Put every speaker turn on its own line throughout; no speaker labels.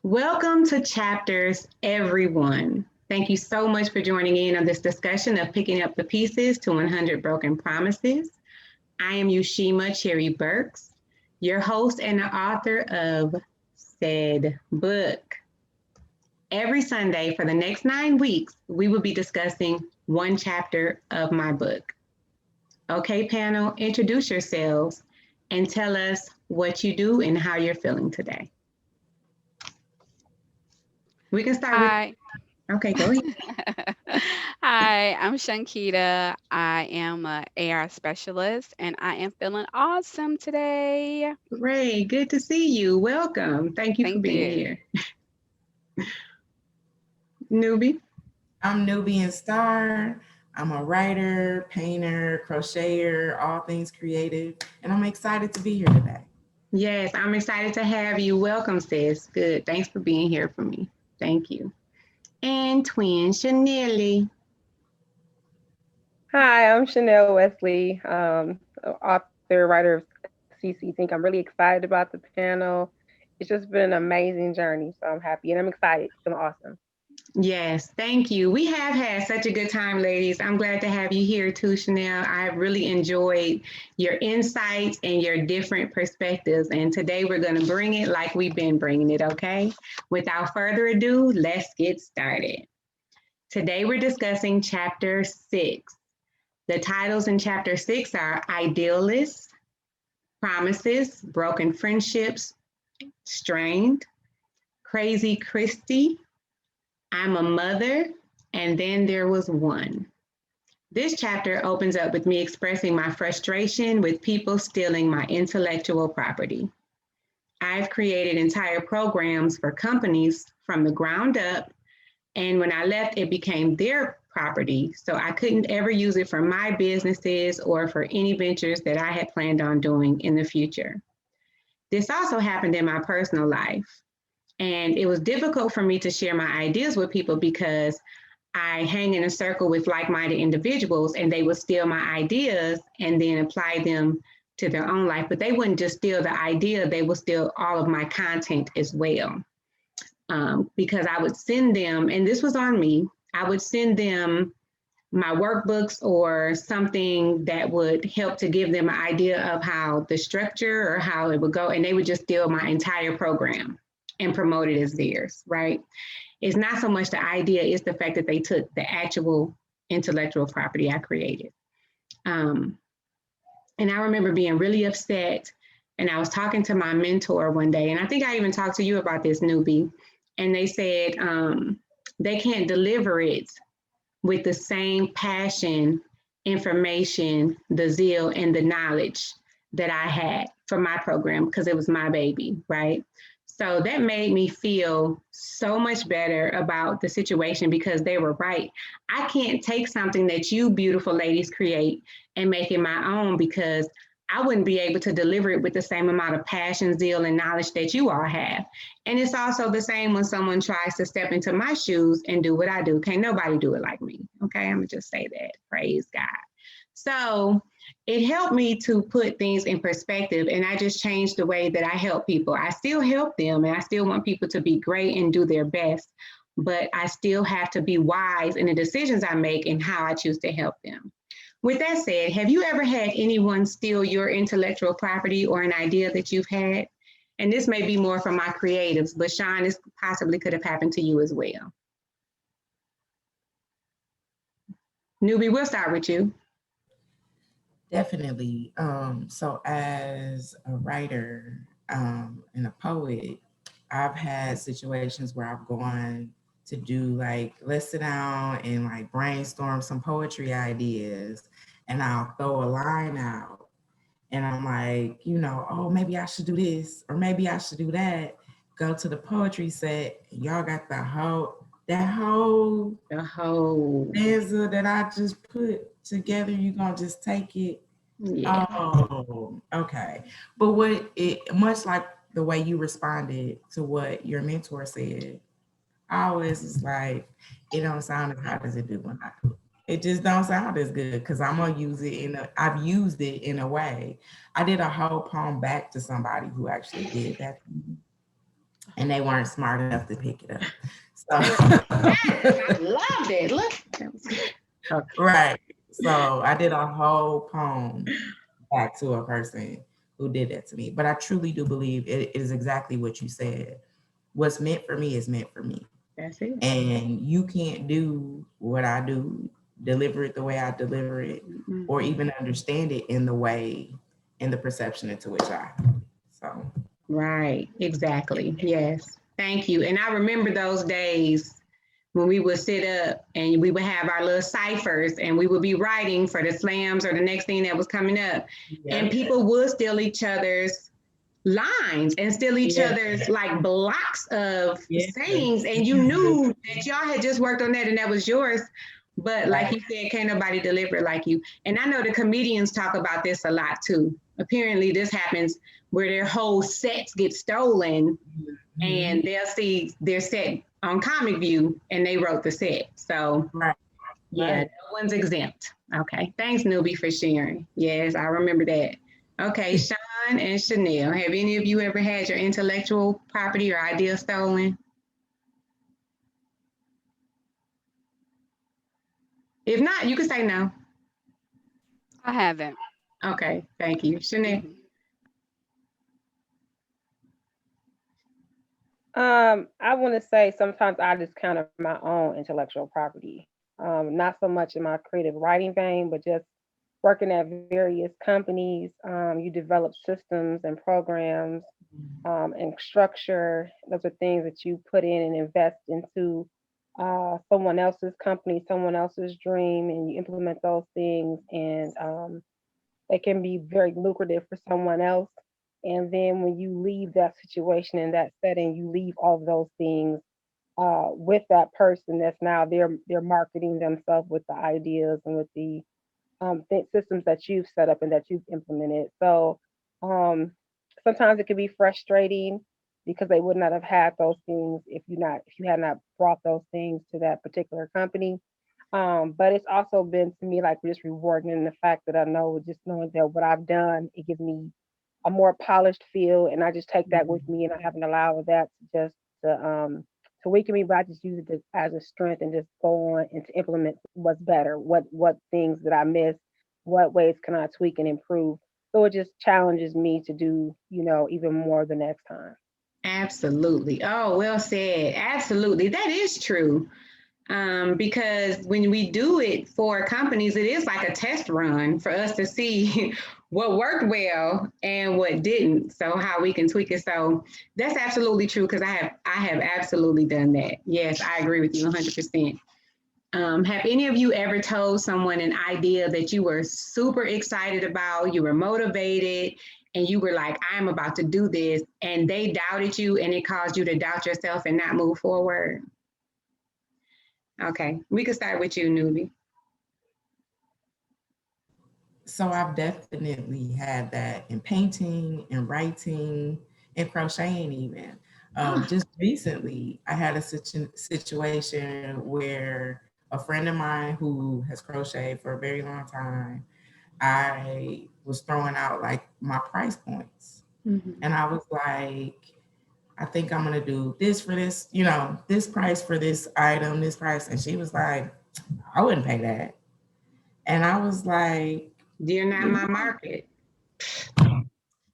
Welcome to Chapters, everyone. Thank you so much for joining in on this discussion of picking up the pieces to 100 Broken Promises. I am Yushima Cherry Burks, your host and the author of said book. Every Sunday for the next 9 weeks, we will be discussing one chapter of my book. Okay, panel, introduce yourselves and tell us what you do and how you're feeling today. We can start with,
Hi.
okay, go ahead.
Hi, I'm Shunketta. I am a AR specialist and I am feeling awesome today.
Great, good to see you. Welcome. Thank you for
Thank
being
you.
here. Newbie.
I'm Nubian Star. I'm a writer, painter, crocheter, all things creative, and I'm excited to be here today.
Yes, I'm excited to have you. Welcome, sis. Good. Thanks for being here for me. Thank you. And twin Chanelle.
Hi, I'm Chanelle Wesley, author, writer of CC Think. I'm really excited about the panel. It's just been an amazing journey, so I'm happy and I'm excited. It's been awesome.
Yes, thank you. We have had such a good time, ladies. I'm glad to have you here too, Chanelle. I have really enjoyed your insights and your different perspectives. And today we're going to bring it like we've been bringing it, okay? Without further ado, let's get started. Today we're discussing Chapter 6. The titles in Chapter 6 are Idealess, Promises, Broken Friendships, Strained, Crazy Christy, I'm a Mother, and Then There Was One. This chapter opens up with me expressing my frustration with people stealing my intellectual property. I've created entire programs for companies from the ground up, and when I left, it became their property, so I couldn't ever use it for my businesses or for any ventures that I had planned on doing in the future. This also happened in my personal life. And it was difficult for me to share my ideas with people because I hang in a circle with like-minded individuals and they would steal my ideas and then apply them to their own life. But they wouldn't just steal the idea, they would steal all of my content as well. Because I would send them, and this was on me, I would send them my workbooks or something that would help to give them an idea of how the structure or how it would go, and they would just steal my entire program and promote it as theirs, right? It's not so much the idea, it's the fact that they took the actual intellectual property I created. And I remember being really upset, and I was talking to my mentor one day, and I think I even talked to you about this, Newbie, and they said they can't deliver it with the same passion, information, the zeal, and the knowledge that I had for my program because it was my baby, right? So that made me feel so much better about the situation because they were right. I can't take something that you beautiful ladies create and make it my own because I wouldn't be able to deliver it with the same amount of passion, zeal, and knowledge that you all have. And it's also the same when someone tries to step into my shoes and do what I do. Can't nobody do it like me. Okay, I'm gonna just say that. Praise God. So it helped me to put things in perspective, and I just changed the way that I help people. I still help them, and I still want people to be great and do their best, but I still have to be wise in the decisions I make and how I choose to help them. With that said, have you ever had anyone steal your intellectual property or an idea that you've had? And this may be more for my creatives, but Sean, this possibly could have happened to you as well. Newbie, we'll start with you.
Definitely. So as a writer and a poet, I've had situations where I've gone to do like, let's sit down and like brainstorm some poetry ideas, and I'll throw a line out. And I'm like, oh, maybe I should do this, or maybe I should do that. Go to the poetry set, and y'all got that whole stanza that I just put together. You're gonna just take it.
Yeah.
Oh, okay. But much like the way you responded to what your mentor said, I always was like, it don't sound as hot as it do when I do it. It just don't sound as good because I'm gonna use it I've used it in a way. I did a whole poem back to somebody who actually did that to me. and they weren't smart enough to pick it up. So
I loved it. Look. Okay.
right. So I did a whole poem back to a person who did that to me. But I truly do believe it is exactly what you said. What's meant for me is meant for me.
That's it.
And you can't do what I do, deliver it the way I deliver it, or even understand it in the perception into which I. So.
Right, exactly. Yes. Thank you. And I remember those days when we would sit up and we would have our little ciphers and we would be writing for the slams or the next thing that was coming up. Yeah. And people would steal each other's lines and steal each other's like blocks of sayings. And you knew that y'all had just worked on that and that was yours. But like you said, can't nobody deliver it like you. And I know the comedians talk about this a lot too. Apparently this happens where their whole sets get stolen and they'll see their set on Comic View and they wrote the set. So yeah, no one's exempt. Okay, thanks Nubi for sharing. Yes, I remember that. Okay, Sean and Chanelle, have any of you ever had your intellectual property or idea stolen? If not, you can say no.
I haven't.
Okay, thank you. Chanelle?
I want to say sometimes I just count my own intellectual property. Not so much in my creative writing vein, but just working at various companies. You develop systems and programs and structure. Those are things that you put in and invest into someone else's company, someone else's dream, and you implement those things, and they can be very lucrative for someone else. And then when you leave that situation in that setting, you leave all of those things with that person that's now they're marketing themselves with the ideas and with the systems that you've set up and that you've implemented. So sometimes it can be frustrating because they would not have had those things if you had not brought those things to that particular company. But it's also been to me like just rewarding in the fact that I know just knowing that what I've done, it gives me a more polished feel, and I just take that with me, and I haven't allowed that to weaken me, but I just use it as a strength and just go on and to implement what's better, what things that I missed, what ways can I tweak and improve. So it just challenges me to do, even more the next time.
Absolutely. Oh, well said. Absolutely. That is true. Because when we do it for companies, it is like a test run for us to see what worked well and what didn't. So how we can tweak it. So that's absolutely true because I have absolutely done that. Yes, I agree with you 100%. Have any of you ever told someone an idea that you were super excited about, you were motivated, and you were like, I'm about to do this, and they doubted you and it caused you to doubt yourself and not move forward? Okay, we can start with you, Nubi.
So I've definitely had that in painting and writing and crocheting even. Just recently, I had a situation where a friend of mine who has crocheted for a very long time, I was throwing out like my price points. And I was like, I think I'm gonna do this for this, this price for this item, this price. And she was like, I wouldn't pay that. And I was like,
you're not my market.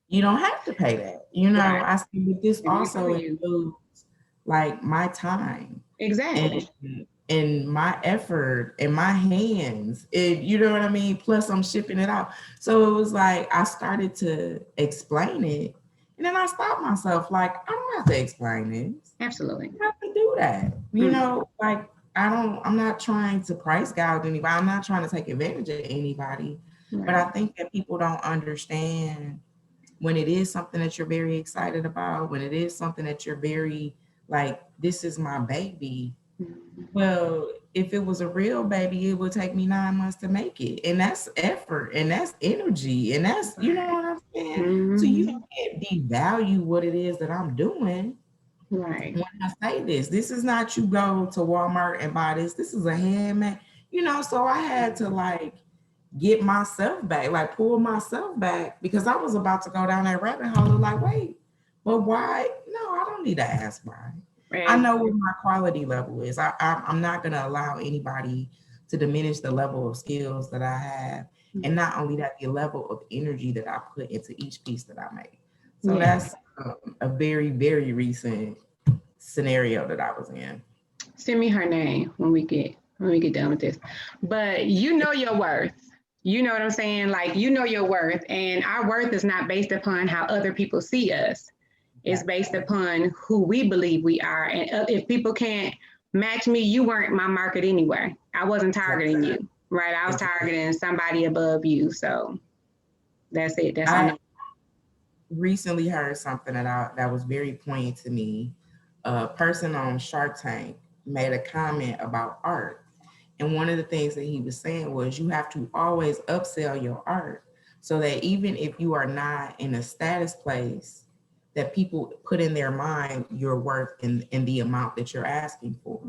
You don't have to pay that. Right. I see that this also includes like my time.
Exactly.
And my effort and my hands. You know what I mean? Plus I'm shipping it out. So it was like I started to explain it. And then I stopped myself, like, I don't have to explain this.
Absolutely.
I don't have to do that. Like I'm not trying to price gouge anybody. I'm not trying to take advantage of anybody. Right. But I think that people don't understand when it is something that you're very excited about, when it is something that you're very like, this is my baby. Well, if it was a real baby, it would take me 9 months to make it. And that's effort and that's energy. And that's, you know what I'm saying? So you can't devalue what it is that I'm doing.
Right.
When I say this is not you go to Walmart and buy this. This is a handmade, so I had to like get myself back, like pull myself back because I was about to go down that rabbit hole of like, wait, but why? No, I don't need to ask why. I
Right.
know what my quality level is. I'm not going to allow anybody to diminish the level of skills that I have. And not only that, the level of energy that I put into each piece that I make. So
Yeah.
that's a very, very recent scenario that I was in.
Send me her name when we get done with this. But you know your worth. You know what I'm saying? Like you know your worth, and our worth is not based upon how other people see us. It's based upon who we believe we are. And if people can't match me, you weren't my market anyway. I wasn't targeting you, right? I was targeting somebody above you. So that's it. That's
I
enough.
recently heard something that was very poignant to me. A person on Shark Tank made a comment about art. And one of the things that he was saying was you have to always upsell your art so that even if you are not in a status place, that people put in their mind your worth and the amount that you're asking for.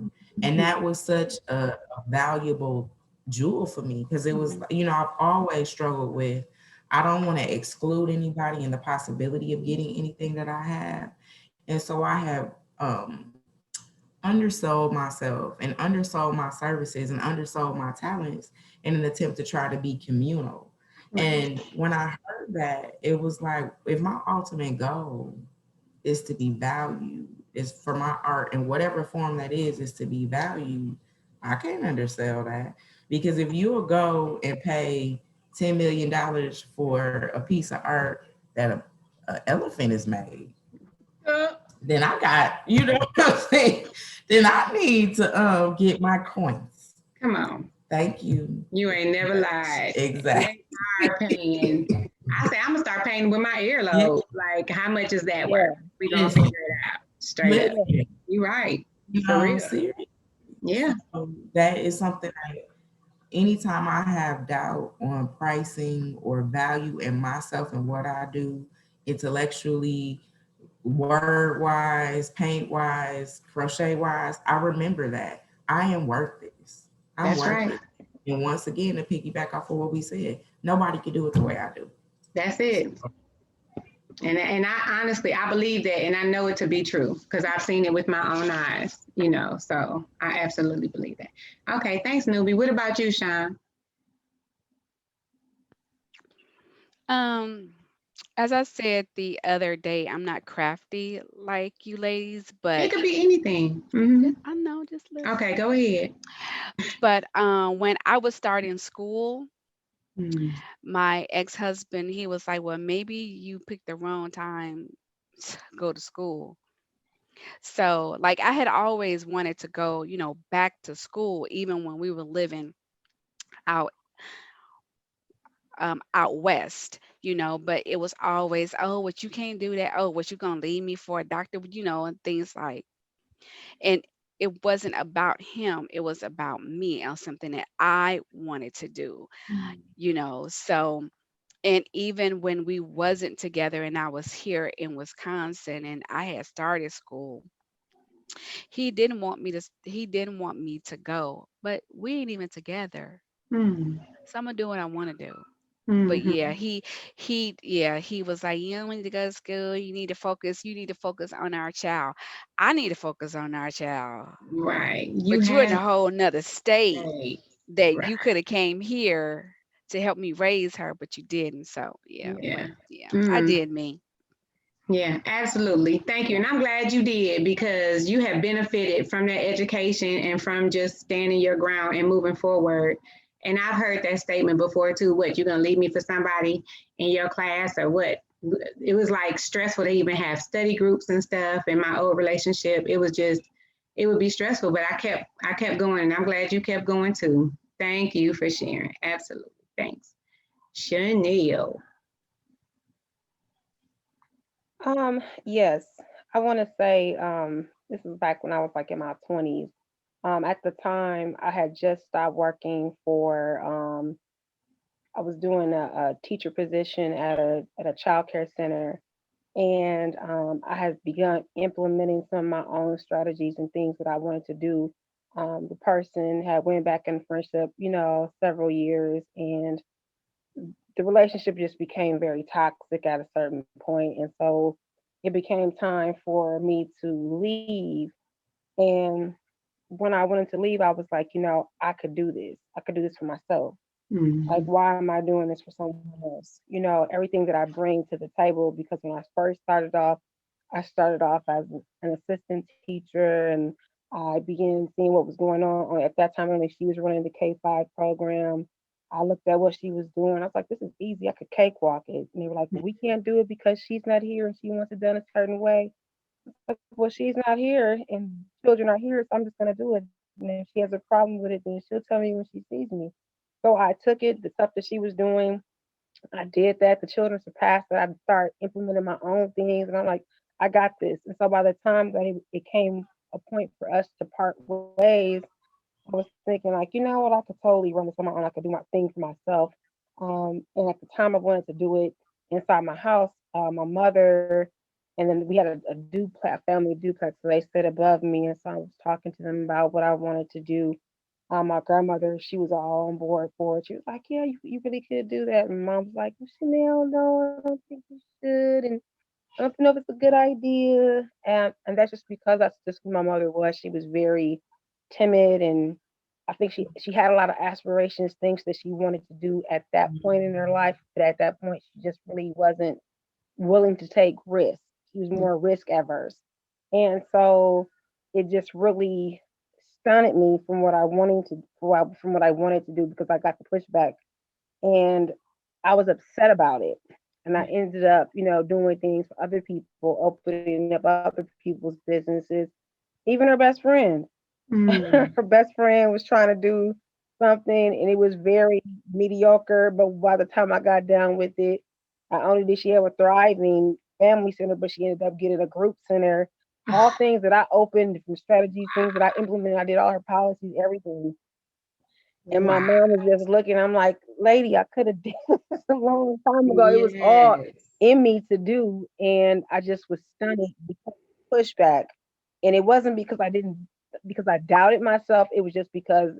And that was such a valuable jewel for me because it was, I've always struggled with, I don't want to exclude anybody in the possibility of getting anything that I have. And so I have undersold myself and undersold my services and undersold my talents in an attempt to try to be communal. And when I heard that, it was like, if my ultimate goal is to be valued, is for my art in whatever form that is to be valued, I can't undersell that. Because if you will go and pay $10 million for a piece of art that an elephant is made, then I got, you know what I'm saying? Then I need to get my coins.
Come on.
Thank you.
You ain't never lied.
Exactly.
Paying. I say I'm gonna start paying with my earlobe. Like, how much is that worth? We gonna figure it out. Straight up. You're right. For real.
Serious.
Yeah.
So that is something that anytime I have doubt on pricing or value in myself and what I do intellectually, word wise, paint wise, crochet wise, I remember that I am worth this. I'm worth it. And once again, to piggyback off of what we said, nobody can do it the way I do.
That's it. And I honestly, I believe that, and I know it to be true because I've seen it with my own eyes, so I absolutely believe that. Okay, thanks, Newbie. What about you, Sean?
As I said the other day, I'm not crafty like you ladies,
It
but
could be anything.
I know, just listen.
Okay, go ahead.
But when I was starting school,
Mm.
my ex-husband, he was like, well, maybe you picked the wrong time to go to school. So like I had always wanted to go, back to school, even when we were living out out west, but it was always, oh, what, you can't do that. Oh, what, you gonna leave me for a doctor, and things like, and it wasn't about him, it was about me and something that I wanted to do, so. And even when we wasn't together and I was here in Wisconsin and I had started school, he didn't want me to go, but we ain't even together.
Mm.
So I'm gonna do what I want to do. But
Mhm.
yeah, he was like, you don't need to go to school. You need to focus on our child. I need to focus on our child.
Right. You
But you're in a
have
whole nother state
a
that
right.
you could have came here to help me raise her, but you didn't. So yeah,
Yeah.
but yeah, I
Mm.
did me.
Yeah, absolutely. Thank you. And I'm glad you did because you have benefited from that education and from just standing your ground and moving forward. And I've heard that statement before too. What, you're going to leave me for somebody in your class or what? It was like stressful to even have study groups and stuff in my old relationship. It was just, it would be stressful, but I kept going and I'm glad you kept going too. Thank you for sharing. Absolutely. Thanks. Chanelle.
Yes, I want to say this is back when I was like in my 20s. At the time, I had just stopped working for. I was doing a teacher position at a child care center, and I had begun implementing some of my own strategies and things that I wanted to do. The person had went back in friendship, several years, and the relationship just became very toxic at a certain point. And so it became time for me to leave. And when I wanted to leave, I was like, I could do this. I could do this for myself. Like,
Mhm.
why am I doing this for someone else? Everything that I bring to the table, because when I first started off, I started off as an assistant teacher, and I began seeing what was going on. At that time, only she was running the K-5 program. I looked at what she was doing. I was like, this is easy. I could cakewalk it. And they were like, well, we can't do it because she's not here and she wants it done a certain way. Like, well, she's not here and children are here, so I'm just going to do it. And if she has a problem with it, then she'll tell me when she sees me. So I took it, the stuff that she was doing, I did that. The children surpassed it. I started implementing my own things, and I'm like, I got this. And so by the time that it came a point for us to part ways, I was thinking like, you know what, I could totally run this on my own. I could do my thing for myself. And at the time, I wanted to do it inside my house. My mother, and then we had a duplex, family duplex, so they sit above me, and so I was talking to them about what I wanted to do. My grandmother, she was all on board for it. She was like, "Yeah, you really could do that." And mom was like, well, "Chanelle, no, I don't think you should, and I don't know if it's a good idea." And that's just because that's just who my mother was. She was very timid, and I think she had a lot of aspirations, things that she wanted to do at that point in her life. But at that point, she just really wasn't willing to take risks. She was more risk averse, and so it just really stunted me from what I wanted from what I wanted to do, because I got the pushback, and I was upset about it. And I ended up, doing things for other people, opening up other people's businesses. Even her best friend,
Mm.
her best friend was trying to do something, and it was very mediocre. But by the time I got done with it, not only did she have a thriving family center, but she ended up getting a group center. All things that I opened from strategies, things that I implemented. I did all her policies, everything. And my
Wow.
mom was just looking. I'm like, lady, I could have did this a long time ago. It was all
Yes.
in me to do, and I just was stunned because of pushback. And it wasn't because I doubted myself. It was just because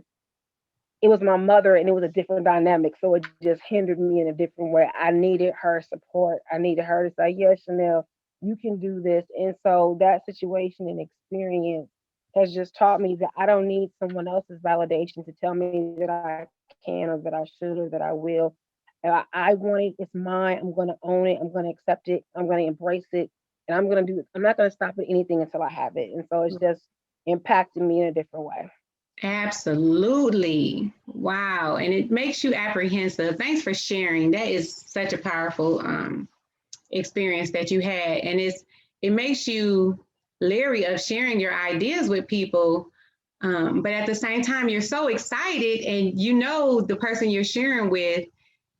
it was my mother, and it was a different dynamic. So it just hindered me in a different way. I needed her support. I needed her to say, yes, Chanelle, you can do this. And so that situation and experience has just taught me that I don't need someone else's validation to tell me that I can, or that I should, or that I will. I want it. It's mine. I'm going to own it. I'm going to accept it. I'm going to embrace it. And I'm going to do it. I'm not going to stop at anything until I have it. And so it's just impacted me in a different way.
Absolutely. Wow. And it makes you apprehensive. Thanks for sharing. That is such a powerful experience that you had. And it makes you leery of sharing your ideas with people. But at the same time, you're so excited, and the person you're sharing with,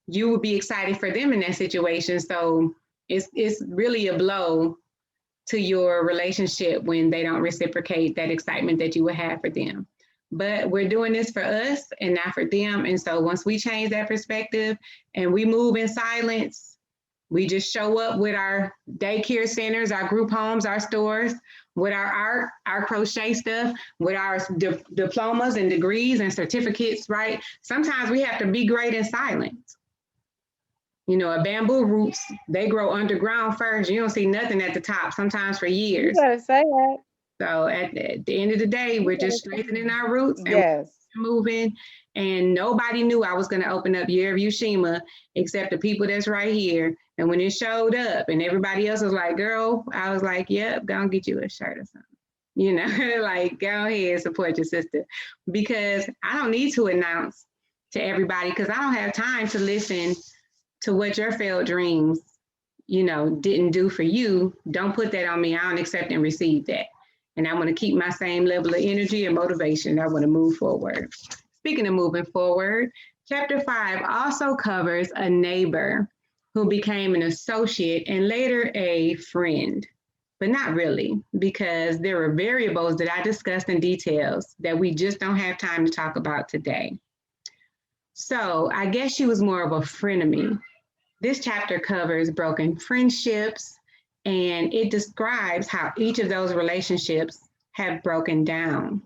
you would be excited for them in that situation. So it's really a blow to your relationship when they don't reciprocate that excitement that you would have for them. But we're doing this for us and not for them. And so once we change that perspective and we move in silence, we just show up with our daycare centers, our group homes, our stores, with our art, our crochet stuff, with our diplomas and degrees and certificates, right? Sometimes we have to be great in silence. A bamboo roots, they grow underground first. You don't see nothing at the top, sometimes for
You
years.
better say that.
So at the end of the day,
You
we're
better
just
say
strengthening
that.
our roots and
Yes.
we're moving. And nobody knew I was going to open up Year of Ushima except the people that's right here. And when it showed up and everybody else was like, girl, I was like, yep, go and get you a shirt or something. Like, go ahead, support your sister. Because I don't need to announce to everybody, because I don't have time to listen to what your failed dreams, didn't do for you. Don't put that on me. I don't accept and receive that. And I want to keep my same level of energy and motivation. I want to move forward. Speaking of moving forward, chapter 5 also covers a neighbor who became an associate and later a friend, but not really, because there were variables that I discussed in details that we just don't have time to talk about today. So I guess she was more of a frenemy. This chapter covers broken friendships, and it describes how each of those relationships have broken down.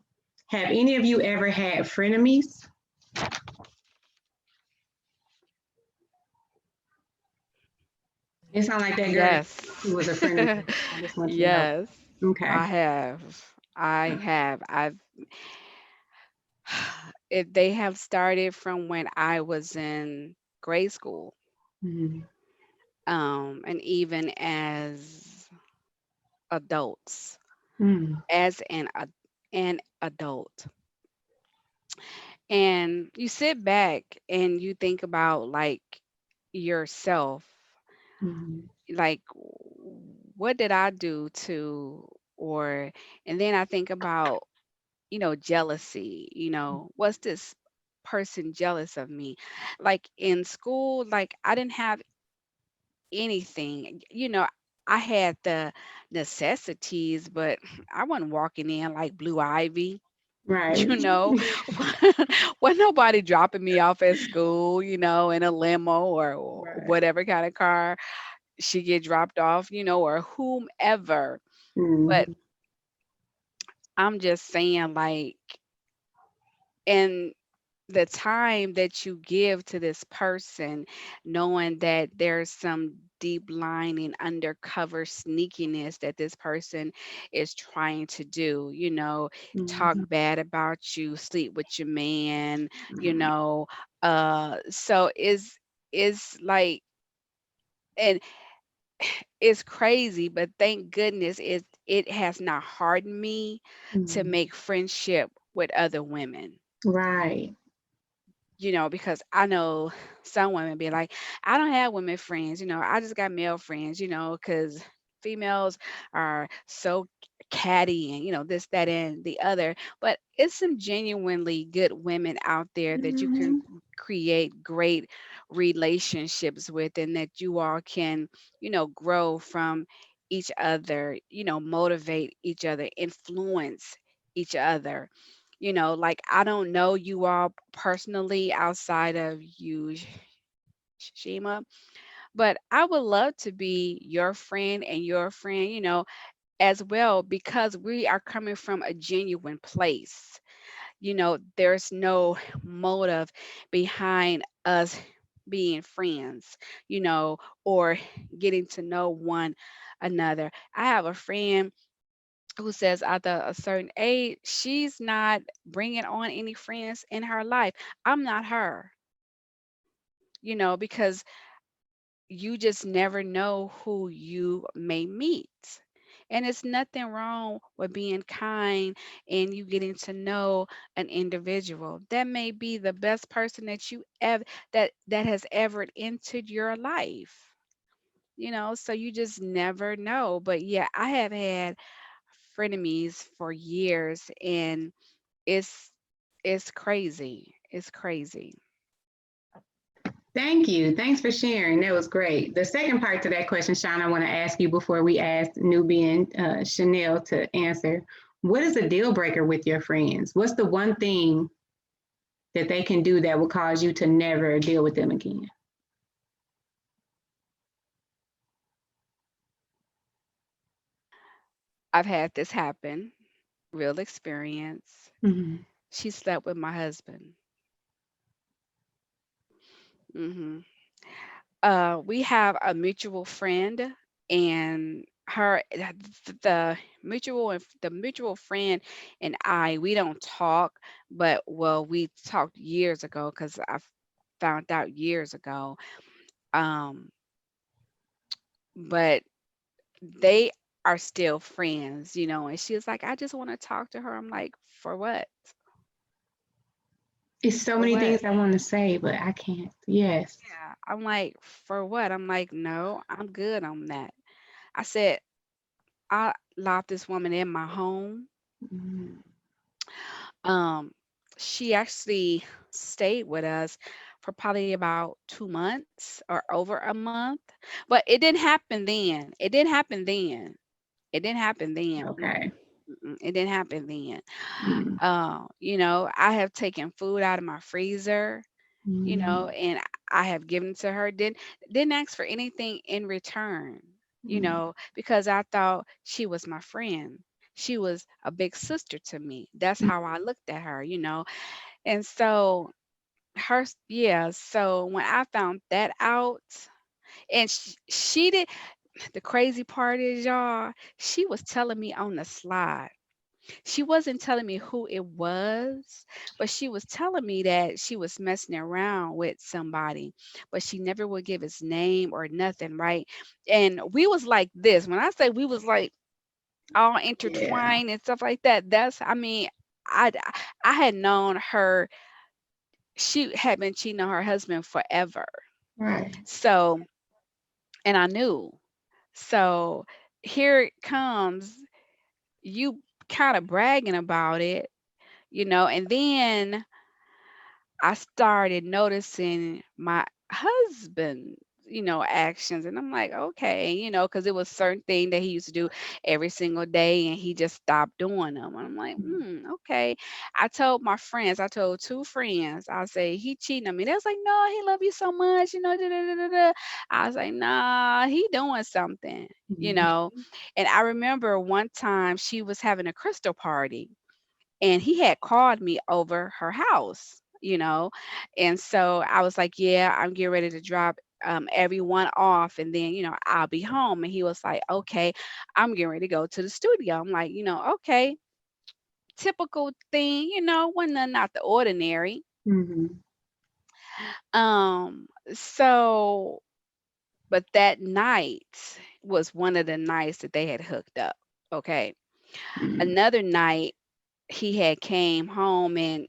Have any of you ever had frenemies? It sounds like that girl that
Yes.
she was a friend of yours. I just want you to know.
Yes,
Okay.
I have. I have. I've they have started from when I was in grade school.
Mhm.
And even as adults,
Mm.
as an adult. And you sit back and you think about like yourself,
Mhm.
like what did I do to, or and then I think about, jealousy, what's this person jealous of me? Like in school, like I didn't have anything, I had the necessities, but I wasn't walking in like Blue Ivy, you
Right.
know. Wasn't nobody dropping me off at school, in a limo or
Right.
whatever kind of car she get dropped off, or whomever. But
Mhm.
I'm just saying, like, and the time that you give to this person, knowing that there's some deep lining, undercover sneakiness that this person is trying to do, talk
Mhm.
bad about you, sleep with your man, you know. So is like, and it's crazy, but thank goodness it has not hardened me to
Mhm.
make friendship with other women,
Right.
because I know some women be like, I don't have women friends, I just got male friends, because females are so catty and, this, that, and the other. But it's some genuinely good women out there that you can
Mhm.
create great relationships with, and that you all can, grow from each other, motivate each other, influence each other. Like I don't know you all personally outside of you, Shima, but I would love to be your friend and your friend, as well, because we are coming from a genuine place. There's no motive behind us being friends, you know, or getting to know one another. I have a friend who says after a certain age, she's not bringing on any friends in her life. I'm not her, because you just never know who you may meet. And it's nothing wrong with being kind and you getting to know an individual. That may be the best person that you ever that has ever entered your life. So you just never know. But yeah, I have had frenemies for years, and it's it's crazy. It's crazy.
Thank you. Thanks for sharing. That was great. The second part to that question, Sean, I want to ask you before we ask Nubian Chanelle to answer. What is a deal breaker with your friends? What's the one thing that they can do that will cause you to never deal with them again?
I've had this happen, real experience.
Mhm.
She slept with my husband. hmm we have a mutual friend, and the mutual friend and we don't talk, but well, we talked years ago because I found out years ago. Um, but they are still friends, and she was like, I just want to talk to her. I'm like, for what?
It's so
For
many
what?
things I want to say, but I can't. Yes.
Yeah. I'm like, for what? I'm like, no, I'm good on that. I said, I locked this woman in my home.
Mhm.
Um, she actually stayed with us for probably about 2 months or over a month, but it didn't happen then. It didn't happen then. It didn't happen then.
Okay.
It didn't happen then.
Mhm.
I have taken food out of my freezer,
Mhm.
and I have given to her. Didn't ask for anything in return,
Mhm.
because I thought she was my friend. She was a big sister to me. That's how I looked at her. And so yeah, so when I found that out, And she did. The crazy part is, y'all, she was telling me on the slide. She wasn't telling me who it was, but she was telling me that she was messing around with somebody, but she never would give his name or nothing, right? And we was like this. When I say we was like all
Yeah.
intertwined and stuff like that, that's, I mean, I I had known her. She had been cheating on her husband forever.
Right.
So, and I knew. So here it comes, you kind of bragging about it, and then I started noticing my husband, actions. And I'm like, okay, because it was certain thing that he used to do every single day and he just stopped doing them. And I'm like, okay. I told my friends, I told two friends, I say, he cheating on me. They was like, no, he love you so much, da, da, da, da, da. I was like, nah, he doing something, you
Mhm.
know. And I remember one time she was having a crystal party and he had called me over her house, and so I was like, yeah, I'm getting ready to drop everyone off and then I'll be home. And he was like, okay, I'm getting ready to go to the studio. I'm like, okay, typical thing, wasn't nothing out the ordinary.
Mhm.
So but that night was one of the nights that they had hooked up. Okay,
Mhm.
another night he had came home. And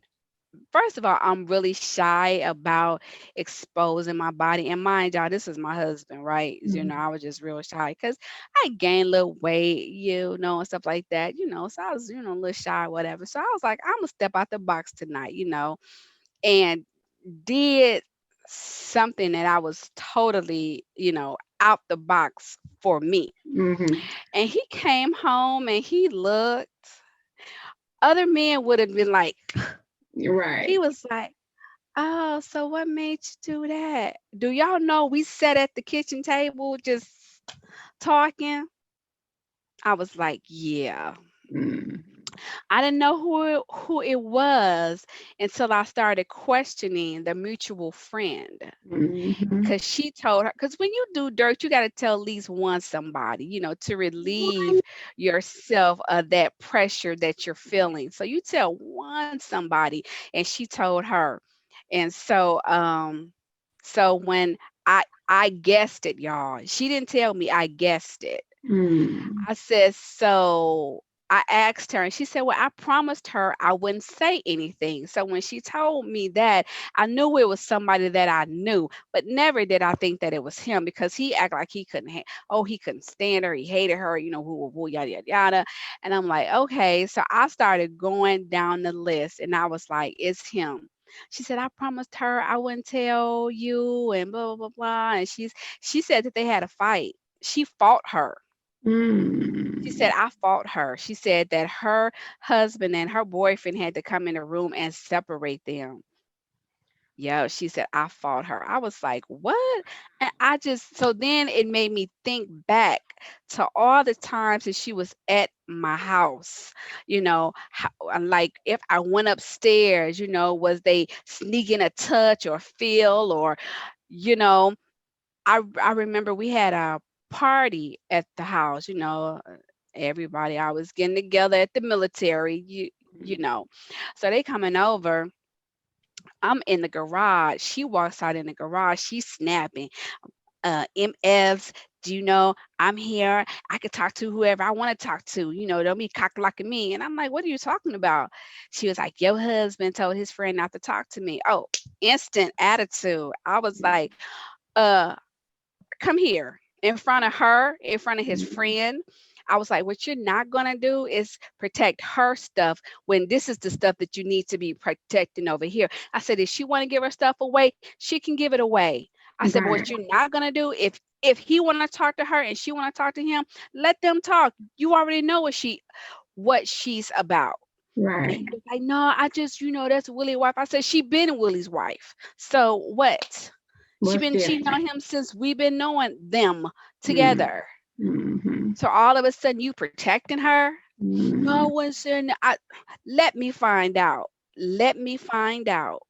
first of all, I'm really shy about exposing my body. And mind y'all, this is my husband, right?
Mhm.
I was just real shy because I gained a little weight, and stuff like that, So I was, a little shy, whatever. So I was like, I'm gonna step out the box tonight, and did something that I was totally, out the box for me.
Mhm.
And he came home and he looked, other men would have been like,
You're
he
right.
was like, oh, so what made you do that? Do y'all know we sat at the kitchen table just talking? I was like, yeah.
Mhm.
I didn't know who it was until I started questioning the mutual friend.
Mhm.
Cause she told her, cause when you do dirt, you got to tell at least one somebody, to relieve
Right.
yourself of that pressure that you're feeling. So you tell one somebody, and she told her. And so when I guessed it, y'all. She didn't tell me, I guessed it.
Mm.
I said, so I asked her, and she said, well, I promised her I wouldn't say anything. So when she told me that, I knew it was somebody that I knew, but never did I think that it was him because he acted like he couldn't, he couldn't stand her. He hated her, woo, yada, yada, yada. And I'm like, okay. So I started going down the list and I was like, it's him. She said, I promised her I wouldn't tell you and blah, blah, blah, blah. And she said that they had a fight. She fought her. She said,
Mm.
I fought her. She said that her husband and her boyfriend had to come in the room and separate them. Yeah, she said, I fought her. I was like, what? And so then it made me think back to all the times that she was at my house, like if I went upstairs, was they sneaking a touch or feel or, you know, I remember we had a party at the house, everybody I was getting together at the military, you know. So they coming over. I'm in the garage. She walks out in the garage. She's snapping. MFs, do you know I'm here? I could talk to whoever I want to talk to. Don't be cock-blocking me. And I'm like, what are you talking about? She was like, your husband told his friend not to talk to me. Oh, instant attitude. I was like, uh, come here in front of her, in front of his
Mhm.
friend. I was like, what you're not going to do is protect her stuff when this is the stuff that you need to be protecting over here. I said, if she want to give her stuff away, she can give it away. I said, but what
Right.
you're not going to do, if he want to talk to her and she want to talk to him, let them talk. You already know what she's about.
Right.
He was like, no, I just, that's Willie's wife. I said, she been Willie's wife. So what? She
What's
been cheating on
different?
him since we've been knowing them
Mm.
together.
Mhm.
So all of a sudden you protecting her? No,
Mm.
one's in. Let me find out. Let me find out.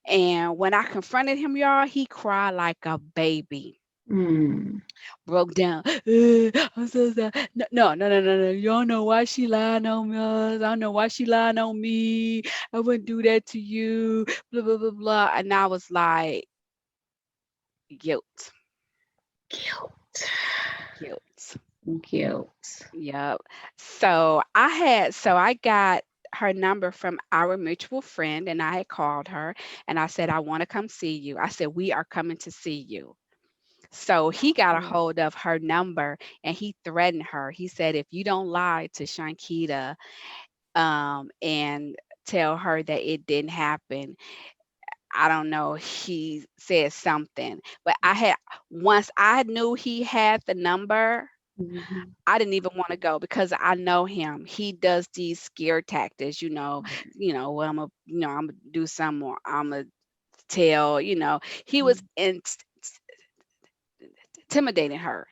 And when I confronted him, y'all, he cried like a baby.
Mm.
Broke down. I'm so sorry. No. You don't know why she lying on us. I don't know why she lying on me. I wouldn't do that to you. Blah blah blah blah. And I was like, guilt,
Guilt.
guilt.
Guilt.
Yep. So I got her number from our mutual friend, and I had called her, and I said, I want to come see you. I said, we are coming to see you. So he got a
Mm.
hold of her number and he threatened her. He said, if you don't lie to Shunketta, and tell her that it didn't happen, I don't know, he said something. But once I knew he had the number,
Mhm.
I didn't even want to go because I know him. He does these scare tactics, well, I'm gonna do some more. I'm gonna tell, he was intimidating her,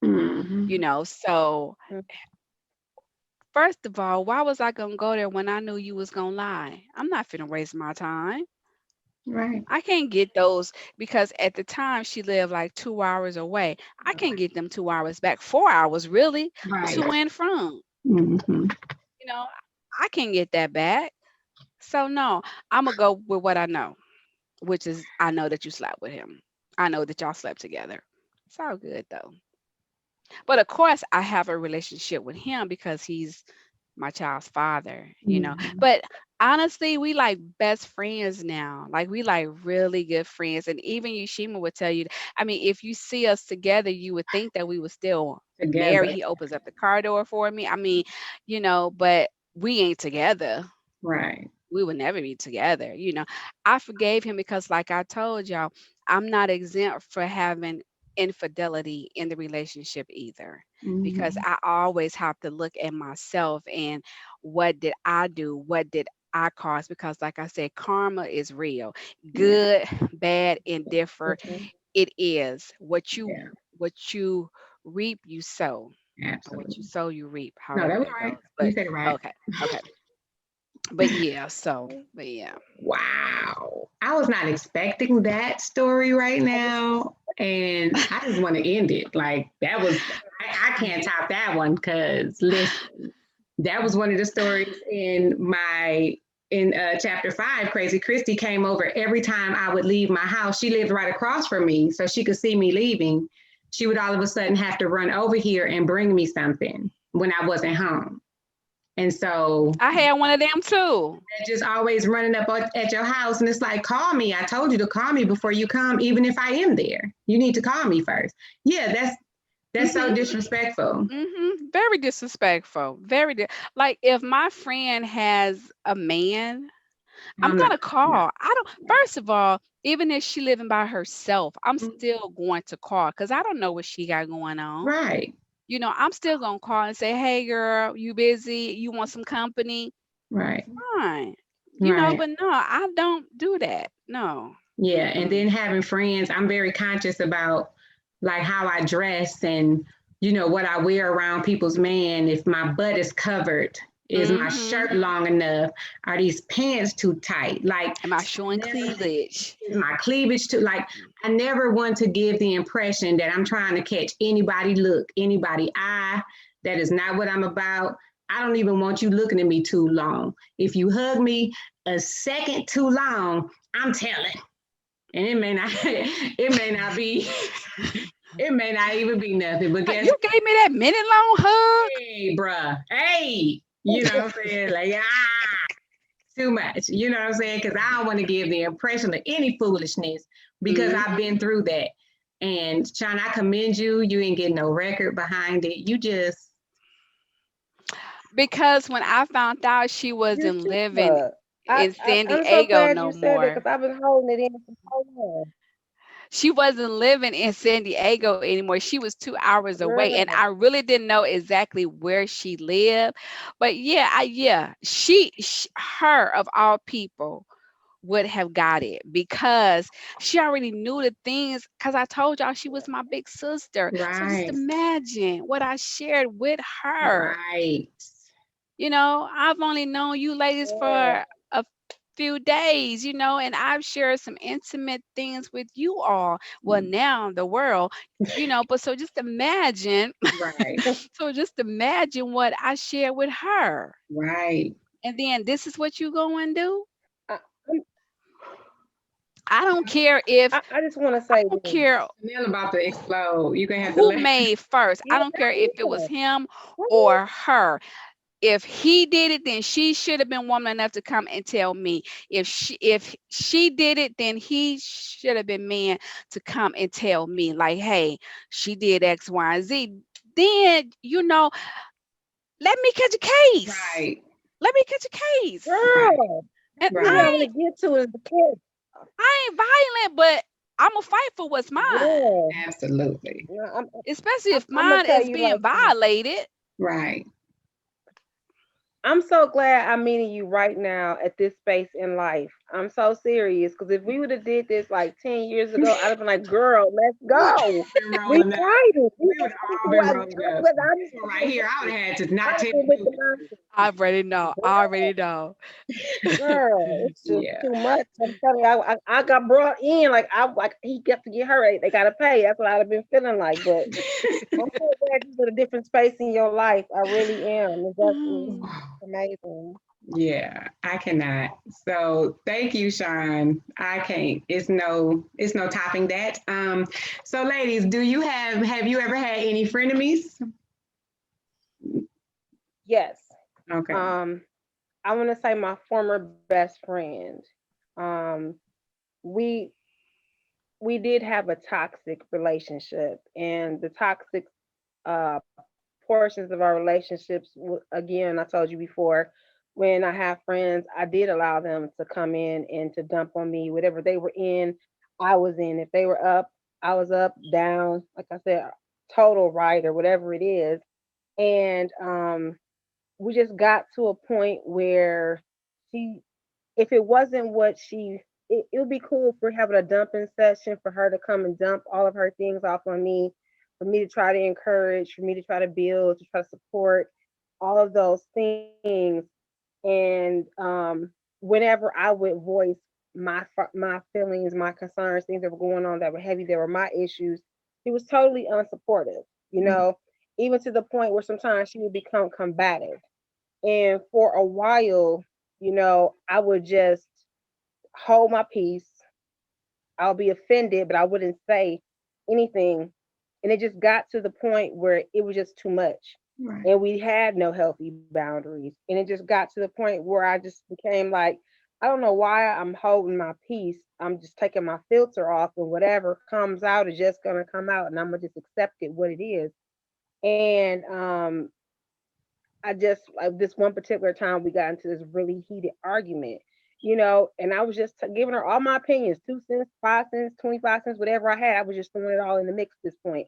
Mhm.
so
Mm.
first of all, why was I gonna go there when I knew you was gonna lie? I'm not finna waste my time.
Right.
I can't get those because at the time she lived like 2 hours away. I can't get them 2 hours back. 4 hours, really,
Right.
to and from.
Mhm.
You know, I can't get that back. So no, I'm gonna go with what I know, which is I know that you slept with him. I know that y'all slept together. It's all good though. But of course, I have a relationship with him because he's my child's father.
Mhm.
But honestly, we like best friends now. Like we like really good friends. And even Yushima would tell you, I mean, if you see us together, you would think that we were still married.
Together.
He opens up the car door for me. I mean, but we ain't together.
Right.
We would never be together. I forgave him because, like I told y'all, I'm not exempt for having infidelity in the relationship either, because
Mhm.
I always have to look at myself and what did I do? What did I cause? Because, like I said, karma is real,
Yeah.
good, bad, indifferent.
Mhm.
It is
Yeah.
what you reap, you sow, or what you
Absolutely.
sow, you reap,
No, that
however
was
that
right.
goes.
You
But
said it right.
okay, okay. But yeah, but yeah.
Wow. I was not expecting that story right now. And I just want to end it. Like that was I can't top that one because listen, that was one of the stories in chapter 5. Crazy Christy came over every time I would leave my house. She lived right across from me, so she could see me leaving. She would all of a sudden have to run over here and bring me something when I wasn't home. And so
I had one of them too.
just always running up at your house, and it's like, call me. I told you to call me before you come, even if I am there. You need to call me first. Yeah, that's so
Mhm.
disrespectful.
Very disrespectful. Like if my friend has a man, I'm
I'm not.
gonna
No.
call. I don't. First of all, even if she living by herself, I'm still going to call because I don't know what she got going on.
Right.
I'm still gonna call and say, "Hey, girl, you busy? You want some company?"
Right.
Fine.
Right.
But no, I don't do that. No.
Yeah. And
Mm-mm.
then having friends, I'm very conscious about like how I dress and what I wear around people's man. If my butt is covered, is my
Mhm.
shirt long enough? Are these pants too tight? Like
Am I
I
showing
never
cleavage?
is my cleavage too like I never want to give the impression that I'm trying to catch anybody look, anybody eye. That is not what I'm about. I don't even want you looking at me too long. If you hug me a second too long, I'm telling. And it may not even be nothing. But guess,
You gave me that minute long hug.
hey, bruh, hey, you know what I'm saying? Like, too much. You know what I'm saying? Because I don't want to give the impression of any foolishness because I've
Mhm.
been through that. And Sean, I commend you. You ain't getting no record behind it. You just
Because when I found out she
You
wasn't living
should.
in San
I'm so
Diego
glad
no
you said that
more,
because I've been holding it in for so long.
she wasn't living in San Diego anymore. She was 2 hours away, and I
Girl,
really didn't know exactly where she lived. But yeah, her of all people would have got it because she already knew the things. Because I told y'all she was my big sister. So just
right,
imagine what I shared with her.
right.
I've only known you ladies for
yeah.
a few days, you know, and I've shared some intimate things with you all. Well, now the world, you know, but so just imagine,
Right.
so just imagine what I shared with her.
Right.
And then this is what you go and do.
I,
I don't care if,
I just want to
I
say
don't
this.
care
Chanelle about to explode. You gonna have to
who
let.
made first. I
Yeah,
don't care if it was
yeah.
him
What?
or her. If he did it, then she should have been woman enough to come and tell me. If she did it, then he should have been man to come and tell me, like, hey, she did X, Y, and Z. Then, you know, let me catch a case.
Right.
Let me catch a case.
Right.
Girl,
And
what I
Right.
want to get to is the kid.
I ain't violent, but I'm gonna fight for what's mine,
Yeah.
Absolutely.
No,
especially if
I'm gonna
mine
tell
is
you like
being
this.
violated.
Right.
I'm so glad I'm meeting you right now at this space in life. I'm so serious because if we would have did this like 10 years ago, I'd have been like, "Girl, let's go.
Been
We
rolling up.
fighting.
We would have all been rolling up.
But
This one right here, I would have had to not
I've
tell
been with
you.
the nonsense.
I already know. I already know.
Girl, it's just
Yeah.
too much. I'm telling you, I got brought in like he got to get her. They gotta pay. That's what I'd have been feeling like. But I'm so glad you're in a different space in your life. I really am. It's definitely amazing.
Yeah, I cannot. So thank you, Sean. I can't. It's no topping that. So ladies, have you ever had any frenemies?
Yes.
Okay.
I want to say my former best friend. Um, we we did have a toxic relationship, and the toxic uh portions of our relationships. Again, I told you before, when I have friends, I did allow them to come in and to dump on me. Whatever they were in, I was in. If they were up, I was up, down. Like I said, total right or whatever it is. And we just got to a point where she, if it wasn't what she, it would be cool for having a dumping session for her to come and dump all of her things off on me, for me to try to encourage, for me to try to build, to try to support all of those things. And whenever I would voice my feelings, my concerns, things that were going on that were heavy, that were my issues, she was totally unsupportive. You know, even to the point where sometimes she would become combative. And for a while, I would just hold my peace. I'll be offended, but I wouldn't say anything. And it just got to the point where it was just too much.
Right.
And we had no healthy boundaries. And it just got to the point where I just became like, I don't know why I'm holding my peace. I'm just taking my filter off, and whatever comes out is just going to come out. And I'm going to just accept it what it is. And I just like this one particular time we got into this really heated argument, and I was just giving her all my opinions, 2 cents, 5 cents, 25 cents, whatever I had. I was just throwing it all in the mix at this point.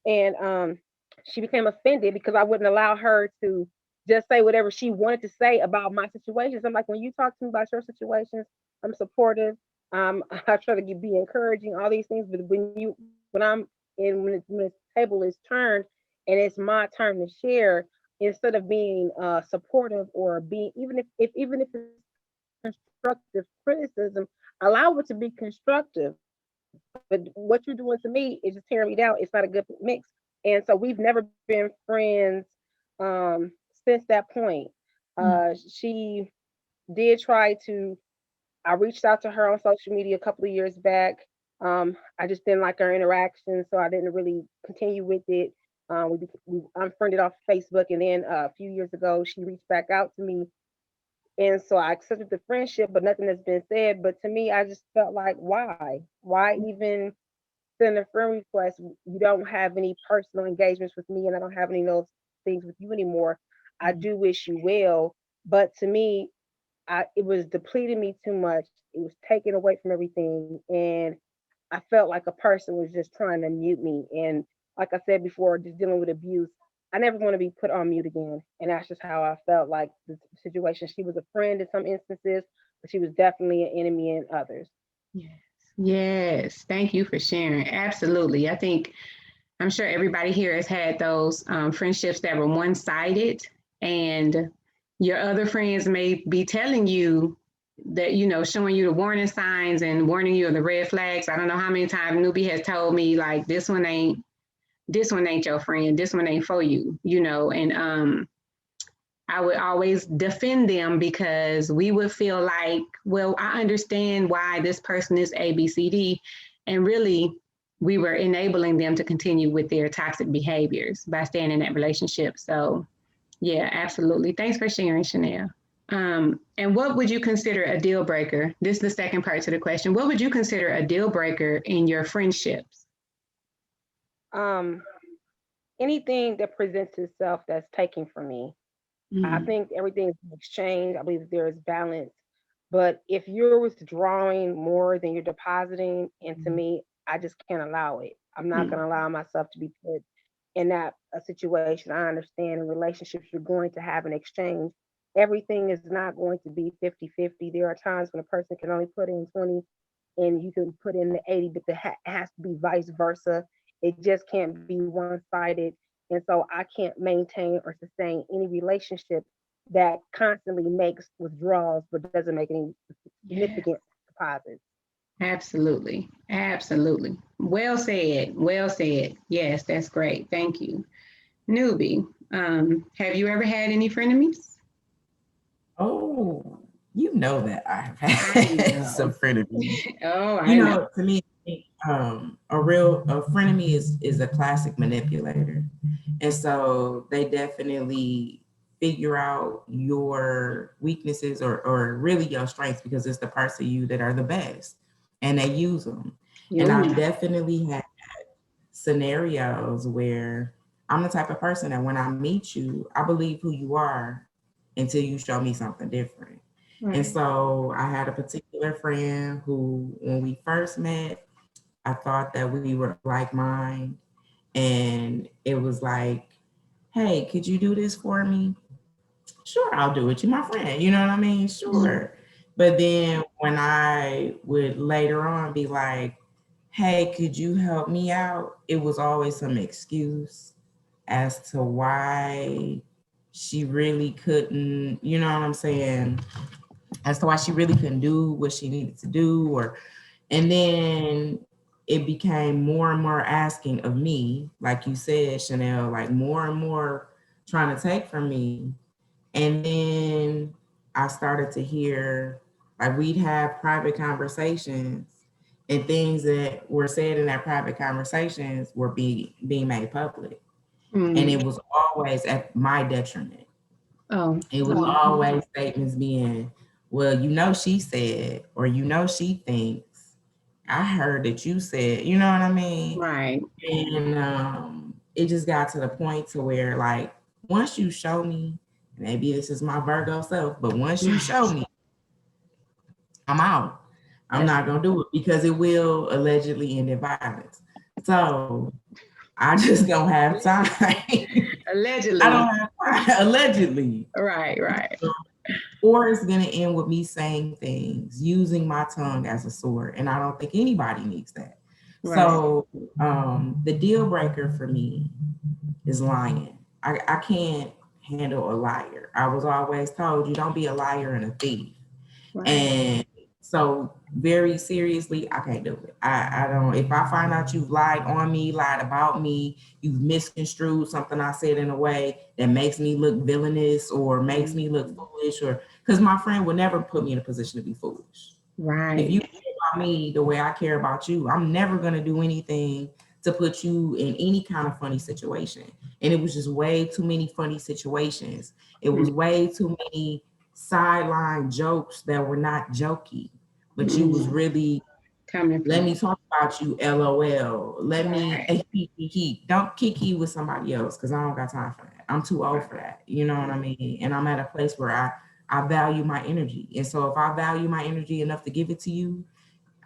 And she became offended because I wouldn't allow her to just say whatever she wanted to say about my situations. I'm like, when you talk to me about your situations, I'm supportive. I try to be encouraging, all these things. But when I'm in, when the table is turned and it's my turn to share, instead of being supportive or being, even if it's constructive criticism, allow it to be constructive. But what you're doing to me is just tearing me down. It's not a good mix. And so we've never been friends since that point. She did try to. I reached out to her on social media a couple of years back. I just didn't like our interaction, so I didn't really continue with it. We unfriended off Facebook, and then a few years ago, she reached back out to me, and so I accepted the friendship, but nothing has been said. But to me, I just felt like, why even send a friend request? You don't have any personal engagements with me, and I don't have any of those things with you anymore. I do wish you well, but to me, it was depleting me too much. It was taking away from everything, and I felt like a person was just trying to mute me. And like I said before, just dealing with abuse, I never want to be put on mute again. And that's just how I felt like the situation. She was a friend in some instances, but she was definitely an enemy in others.
Yes. Yes. Thank you for sharing. Absolutely. I'm sure everybody here has had those friendships that were one-sided, and your other friends may be telling you that, you know, showing you the warning signs and warning you of the red flags. I don't know how many times Newbie has told me, like, this one ain't your friend, this one ain't for you, you know. And I would always defend them because we would feel like, well, I understand why this person is ABCD, and really we were enabling them to continue with their toxic behaviors by staying in that relationship. So yeah, absolutely. Thanks for sharing, Chanelle. And what would you consider a deal breaker? This is the second part to the question. What would you consider a deal breaker in your friendships?
Anything that presents itself that's taken from me. I think everything is exchange. I believe that there is balance. But if you're withdrawing more than you're depositing into me, I just can't allow it. I'm not going to allow myself to be put in that a situation. I understand in relationships, you're going to have an exchange. Everything is not going to be 50-50. There are times when a person can only put in 20 and you can put in the 80, but it has to be vice versa. It just can't be one-sided. And so I can't maintain or sustain any relationship that constantly makes withdrawals but doesn't make any significant deposits.
Absolutely. Absolutely. Well said. Well said. Yes, that's great. Thank you. Newbie, have you ever had any frenemies?
Oh, you know that I have had some frenemies.
Oh, I
You
know.
know, to me, a frenemy is a classic manipulator, and so they definitely figure out your weaknesses or really your strengths because it's the parts of you that are the best, and they use them. And I've definitely had scenarios where I'm the type of person that when I meet you, I believe who you are until you show me something different. Right. And so I had a particular friend who, when we first met, I thought that we were like mind. And it was like, hey, could you do this for me? Sure, I'll do it. You're my friend. You know what I mean? Sure. But then when I would later on be like, hey, could you help me out? It was always some excuse as to why she really couldn't, you know what I'm saying? As to why she really couldn't do what she needed to do. And then it became more and more asking of me, like you said, Chanelle, like more and more trying to take from me. And then I started to hear, like we'd have private conversations and things that were said in that private conversations were being made public. And it was always at my detriment. It was always statements being, well, you know, she said, or you know, she thinks. I heard that you said, you know what I mean?
Right.
And it just got to the point to where, like, once you show me, maybe this is my Virgo self, but once you show me, I'm out. I'm not gonna do it because it will allegedly end in violence. So I just don't have time.
Allegedly.
I don't have time. Allegedly.
Right.
Or it's gonna end with me saying things, using my tongue as a sword. And I don't think anybody needs that. Right. So the deal breaker for me is lying. I can't handle a liar. I was always told you don't be a liar and a thief. Right. And so very seriously, I can't do it. I don't, if I find out you've lied on me, lied about me, you've misconstrued something I said in a way that makes me look villainous or makes me look foolish, or because my friend would never put me in a position to be foolish. Right. If you care about me the way I care about you, I'm never going to do anything to put you in any kind of funny situation. And it was just way too many funny situations. It was way too many sideline jokes that were not jokey, but you was really let me talk about you, LOL. Let me don't kiki with somebody else because I don't got time for that. I'm too old for that. You know what I mean? And I'm at a place where I value my energy. And so if I value my energy enough to give it to you,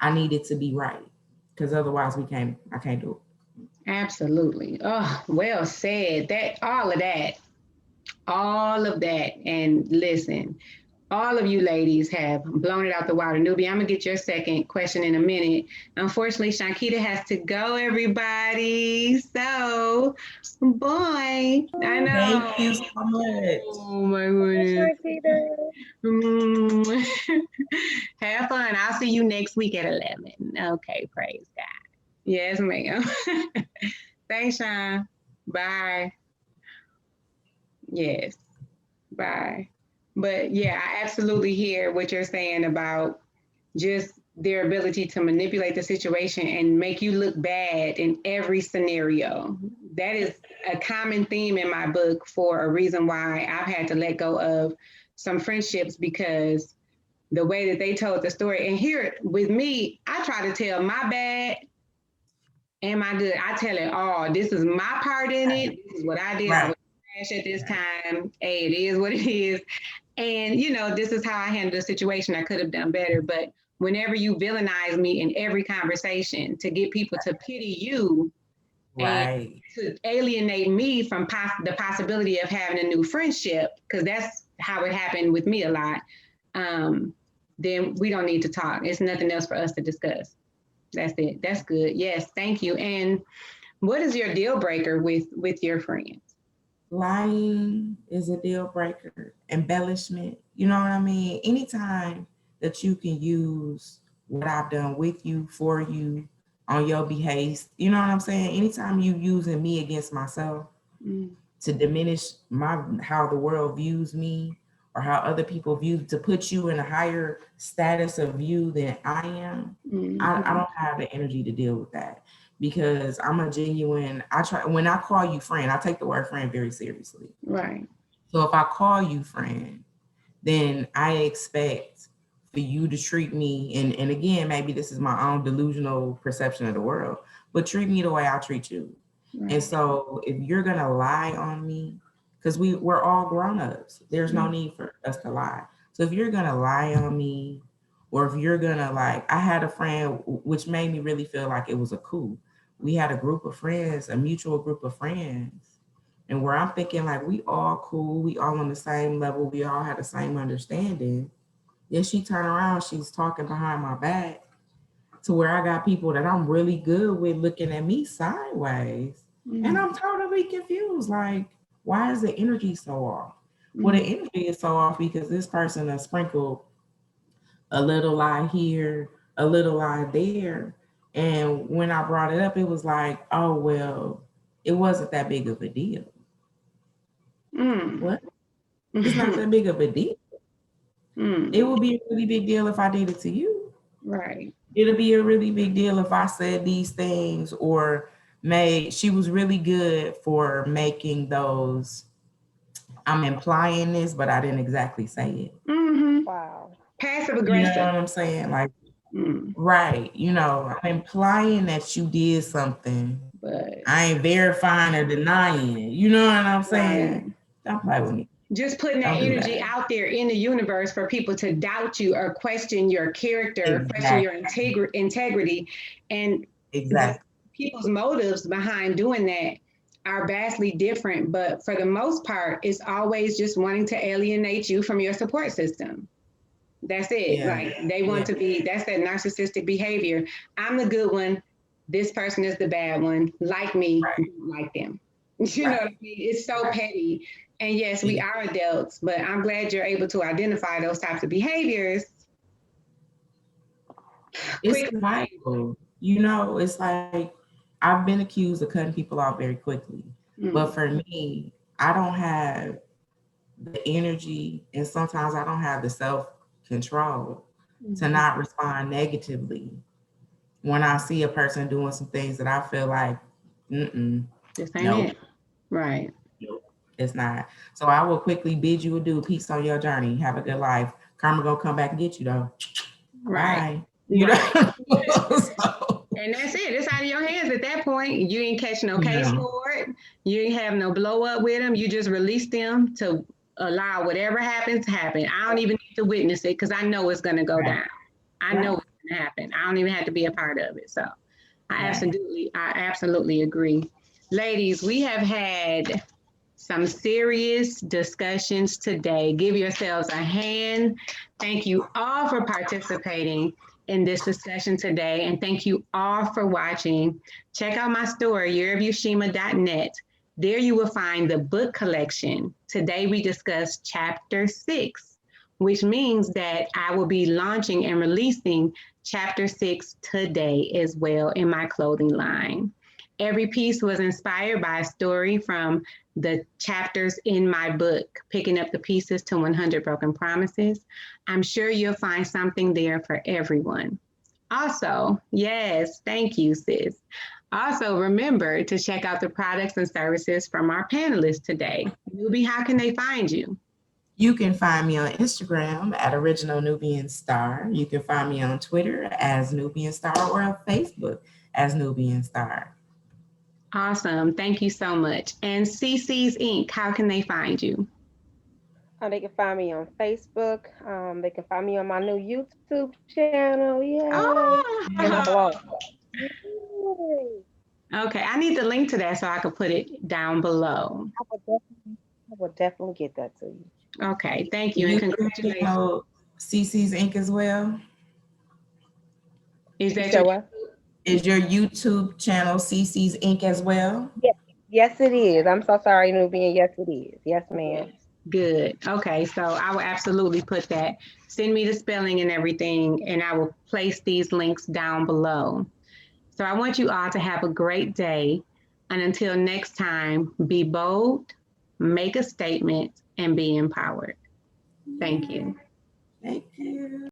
I need it to be right. Because otherwise I can't do it.
Absolutely. Oh, well said. All of that. And listen, all of you ladies have blown it out the water. Nubian, I'm gonna get your second question in a minute. Unfortunately, Shunketta has to go, everybody. So, boy, I know.
Thank you so much.
Oh my goodness. see you next week at 11. Okay, praise God. Yes, ma'am. Thanks, Sean. Bye. Yes. Bye. But yeah, I absolutely hear what you're saying about just their ability to manipulate the situation and make you look bad in every scenario. That is a common theme in my book for a reason why I've had to let go of some friendships, because the way that they told the story. And here with me, I try to tell my bad and my good. I tell it all. This is my part in it. This is what I did. I was trash at this time. Hey, it is what it is. And, you know, this is how I handled the situation. I could have done better. But whenever you villainize me in every conversation to get people to pity you and to alienate me from the possibility of having a new friendship, because that's how it happened with me a lot, then we don't need to talk. It's nothing else for us to discuss. That's it. That's good. Yes, thank you. And what is your deal breaker with your friends?
Lying is a deal breaker. Embellishment, you know what I mean? Anytime that you can use what I've done with you, for you, on your behalf, you know what I'm saying? Anytime you using me against myself to diminish how the world views me or how other people view, to put you in a higher status of view than I am, I don't have the energy to deal with that. Because I'm a genuine, when I call you friend, I take the word friend very seriously.
Right.
So if I call you friend, then I expect for you to treat me, and again, maybe this is my own delusional perception of the world, but treat me the way I treat you. Right. And so if you're gonna lie on me, because we're all grown-ups, there's no need for us to lie. So if you're gonna lie on me, or if you're gonna I had a friend, which made me really feel like it was a coup. We had a group of friends, a mutual group of friends, and where I'm thinking we all cool, we all on the same level, we all had the same understanding. Then she turned around, she's talking behind my back to where I got people that I'm really good with looking at me sideways. And I'm totally confused. Why is the energy so off? Well, the energy is so off because this person has sprinkled a little lie here, a little lie there. And when I brought it up, it was oh, well, it wasn't that big of a deal. What? It's not that big of a deal. It would be a really big deal if I did it to you.
Right.
It'll be a really big deal if I said these things or she was really good for making those. I'm implying this, but I didn't exactly say it.
Wow.
Passive aggressive.
You know what I'm saying? Right. You know, I'm implying that you did something, but I ain't verifying or denying it. You know what I'm saying? Don't play with me.
Just putting that energy out there in the universe for people to doubt you or question your character, question your integrity. And people's motives behind doing that are vastly different. But for the most part, it's always just wanting to alienate you from your support system. That's it. They want to be, that's that narcissistic behavior. I'm the good one. This person is the bad one. Like me, like them. You know what I mean? It's so petty. And yes, we are adults, but I'm glad you're able to identify those types of behaviors.
It's survival. You know, it's I've been accused of cutting people off very quickly. But for me, I don't have the energy, and sometimes I don't have the self-control to not respond negatively when I see a person doing some things that I feel
this ain't it. Right.
It's not. So I will quickly bid you adieu. Peace on your journey. Have a good life. Karma gonna come back and get you though.
Right.
Bye. You know?
And that's it. It's out of your hands at that point. You ain't catch no case for it. You ain't have no blow up with them. You just release them to allow whatever happens to happen. I don't even need to witness it because I know it's gonna go down. I know it's gonna happen. I don't even have to be a part of it. So I absolutely agree. Ladies, we have had some serious discussions today. Give yourselves a hand. Thank you all for participating in this discussion today. And thank you all for watching. Check out my store, yearofyoushima.net. There you will find the book collection. Today we discussed chapter 6, which means that I will be launching and releasing chapter 6 today as well in my clothing line. Every piece was inspired by a story from the chapters in my book, Picking Up the Pieces to 100 Broken Promises. I'm sure you'll find something there for everyone. Also, yes, thank you, sis. Also, remember to check out the products and services from our panelists today. Nubi, how can they find you?
You can find me on Instagram at Original Nubian Star. You can find me on Twitter as Nubian Star or on Facebook as Nubian Star.
Awesome. Thank you so much. And CC's Inc., how can they find you?
They can find me on Facebook. They can find me on my new YouTube channel. Yay. And my blog. Yay.
Okay, I need the link to that so I can put it down below.
I will definitely get that to you.
Okay, thank you. And
You
congratulations.
know CC's Inc. as well?
Is
You
that
said
your,
what?
Is your YouTube channel CC's Inc. as well?
Yes, it is. I'm so sorry, Nubian. Yes, it is. Yes, ma'am.
good? Okay, so I will absolutely put that. Send me the spelling and everything, and I will place these links down below. So I want you all to have a great day. And until next time, be bold, make a statement, and be empowered. Thank you.
Thank you.